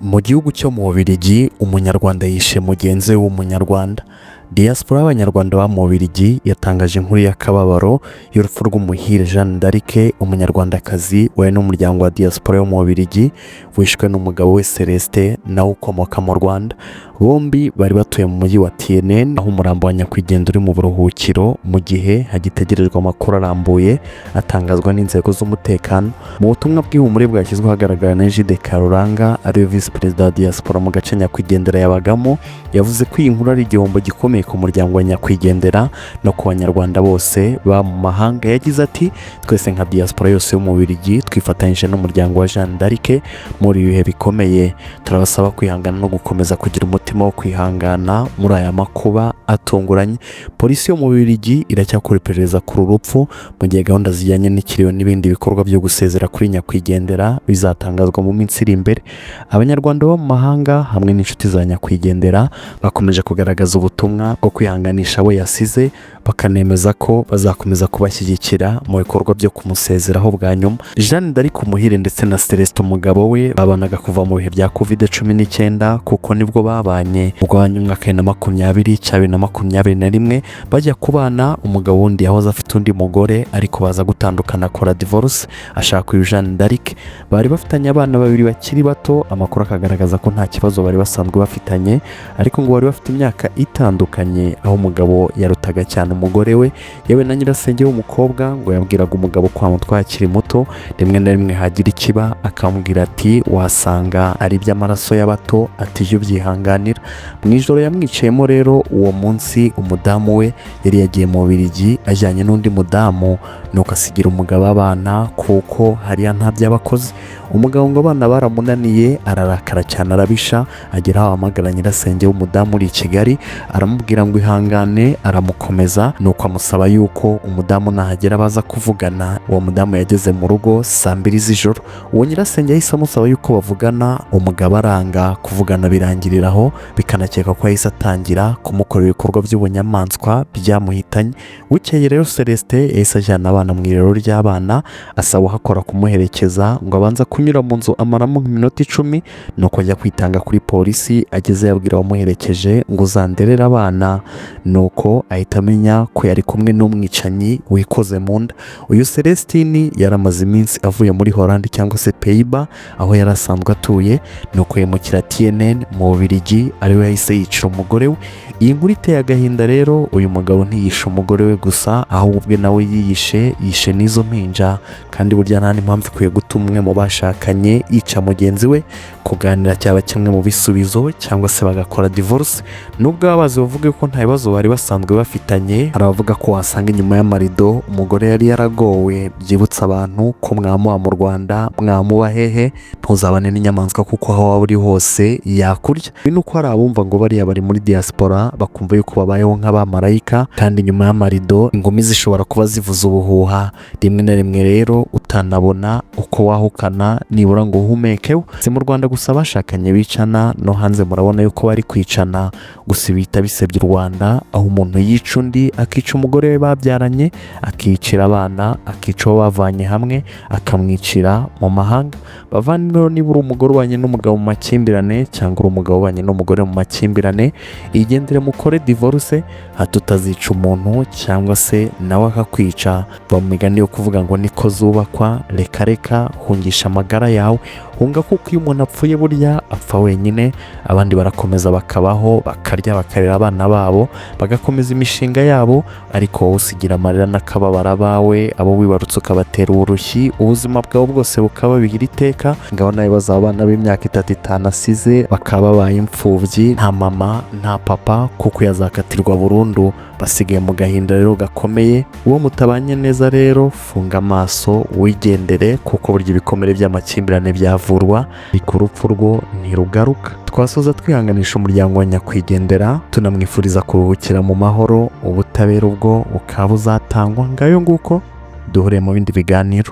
Mu gihugu cyo mu Bubiligi umunyarwanda yishe mugenzi we w'umunyarwanda. Diaspora y'abanyarwanda ba mu Bubiligi yatangaje inkuru y'akababaro y'urupfu rw'Umuhire Jeanne D'Arc, umunyarwandakazi we n'umuryango wa diaspora yo mu Bubiligi wishwe n'umugabo we Celestin nawe ukomoka mu Rwanda. Bombi bari batuye mu mujyi wa TNN aho umurambo wa nyakwigendera uri mu buruhukiro mu gihe hagitegerejwe amakuru arambuye atangazwa n'inzego z'umutekano. Mu butumwa bw'ihumure bwashyizwe ahagaragara na GEDEON ariyo Vice Perezida wa diaspora mu gace nyakwigendera yabagamo, yavuze ko iyi nkuru ari igihombo gikomeye ku muryango wa nyakwigendera no ku banyarwanda bose ba mu mahanga. Yagize ati twese nka diaspora yose yo mu Bubiligi twifatanyije n'umuryango wa Jeanne D'Arc muri ibihe bikomeye. Turabasaba kwihangana no gukomeza kugira umutima wo kwihangana muri aya makuba atunguranye. Polisi yo mu Bubiligi iracyakora iperereza kuri urupfu mu gihe gahunda zijyanye n'ikiriyo n'ibindi bikorwa byo gusezera kuri nyakwigendera bizatangazwa mu minsi iri imbere. Abanyarwanda bo mu mahanga hamwe n'inshuti za nyakwigendera bakomeje kugaragaza ubutumwa bwo kwihanganisha we yasize, bakanemeza ko bazakomeza kubashyigikira mu bikorwa byo kumusezeraho bwa nyuma. Jeanne D'Arc Umuhire ndetse na Celestin umugabo we babanaga kuva mu bihe bya COVID-19 kuko nibwo babanye ubwo umwaka wa 2021 bajya kubana. Umugabo wundi yahoze afite undi mugore ariko baza gutandukana akora divorce ashaka uyu Jeanne D'Arc. Bari bafitanye abana babiri bakiri bato, amakuru akagaragaza ko nta kibazo bari basanzwe bafitanye, ariko ngo bari bafite imyaka itandukanye aho umugabo yarutaga cyane umugore we. Yewe na nyirasenge w'umukobwa ngo yabwiraga umugabo ko amutwaye akiri muto, rimwe na rimwe hagira ikiba akamubwira ati wasanga ari iby'amaraso y'abato atije ubyihanganira. Mu ijoro yamwicayemo rero uwo munsi umudamu we yari yagiye mu Bubiligi ajyanye n'undi mudamu, nuko asigira umugabo abana kuko hariya nta by'abakozi. Umugabo ngo abana baramunaniye ararakara cyane arabisha, agera aho ahamagara nyirasenge w'umudamu uri i Kigali aramubwira ngo ihangane, aramukomeza nuko amusaba yuko umudamu nahagera baza kuvugana. Uwo mudamu yageze mu rugo saa 2 z'ijoro. Uwo nyirasenge yahise amusaba yuko bavugana, umugabo aranga kuvugana birangiriraho, bikanakeka ko yahise atangira kumukorera ibikorwa by'ubunyamanswa byamuhitanye. Bukeye rero Celestin yahise ajyana abana mu irero ry'abana, asaba uhakora kumuherekeza ngo abanza kunyura mu nzu amaramo nk'iminota 10, nuko ajya kwitanga kuri polisi. Ageze yabwira abamuherekeje ngo uzanderera abana, nuko ahita amenya ko yari kumwe n'umwicanyi wikoze mu nda. Uyu Celestin yaramaze iminsi avuye muri Hollande cyangwa se Pays-Bas aho yari asanzwe atuye, nuko yimukira TNN mu Bubiligi ariwe yahise yicira umugore we. Iyi nkuru iteye agahinda rero. Uyu mugabo ntiyishe umugore we gusa ahubwo ubwe nawe yishe n'izo mpinja, kandi burya nta n'impamvu ikwiye gutuma umwe mu bashakanye yica mugenzi we. Kuganira cyaba kimwe mu bisubizo cyangwa se bagakora divorce. Nubwo abazi bavuga ko nta bibazo bari basanzwe bafitanye, hari abavuga ko wasanga inyuma y'amarido umugore yari yaragowe. Byibutsa abantu ko mwamuba mu Rwanda mwamuba hehe, ntuzabane n'inyamaswa kuko aho waba uri hose yakurya. Bino uko hari abumva ngo bariya bari muri diaspora bakumva yuko babayeho nk'abamarayika, kandi inyuma y'amarido ingumi zishobora kuba zivuza ubuhuha. Rimwe na rimwe rero utanabona uko wahukana nibura ngo uhumekeho. Si mu Rwanda gusa bashakanye bicana, no hanze murabona yuko bari kwicana. Gusa bita bisebye u Rwanda aho umuntu yica undi, akica umugore we babyaranye, akicira abana, akica uwo bavanye hamwe, akamwicira mu mahanga. Bavandimwe, niba uri umugore ubanye n'umugabo mu makimbirane cyangwa uri umugabo ubanye n'umugore mu makimbirane, igendere mukore divorce, hato utazica umuntu cyangwa se nawe akakwica. Bamigani yo kuvuga ngo niko zubakwa. Reka hungisha amagara yawe, hunga kuko iyo umuntu apfuye burya apfa wenyine, abandi barakomeza bakabaho, bakarya, bakarera abana babo, bagakomeza imishinga yabo, ariko wowe usigira amarira n'akababara bawe, abo wibarutse ukabatera urushyi, ubuzima bwawe bwose bukaba bigira iteka. Ngabo nawe bazaba abana b'imyaka 3 asize bakaba babaye imfubyi, nta mama nta papa kuko yazakatirwa burundu. Basigaye mu gahinda rero gakomeye. Uwo mutabanye neza rero funga amaso wigendere, kuko burya ibikomere by'amakimbirane byavurwa, ariko urupfu rwo ntirugaruka. Twasoza twihanganisha umuryango wa nyakwigendera, tunamwifuriza kuruhukira mu mahoro. Ubutabera ubwo bukaba buzatangwa. Ngayo nguko duhure mu bindi biganiro.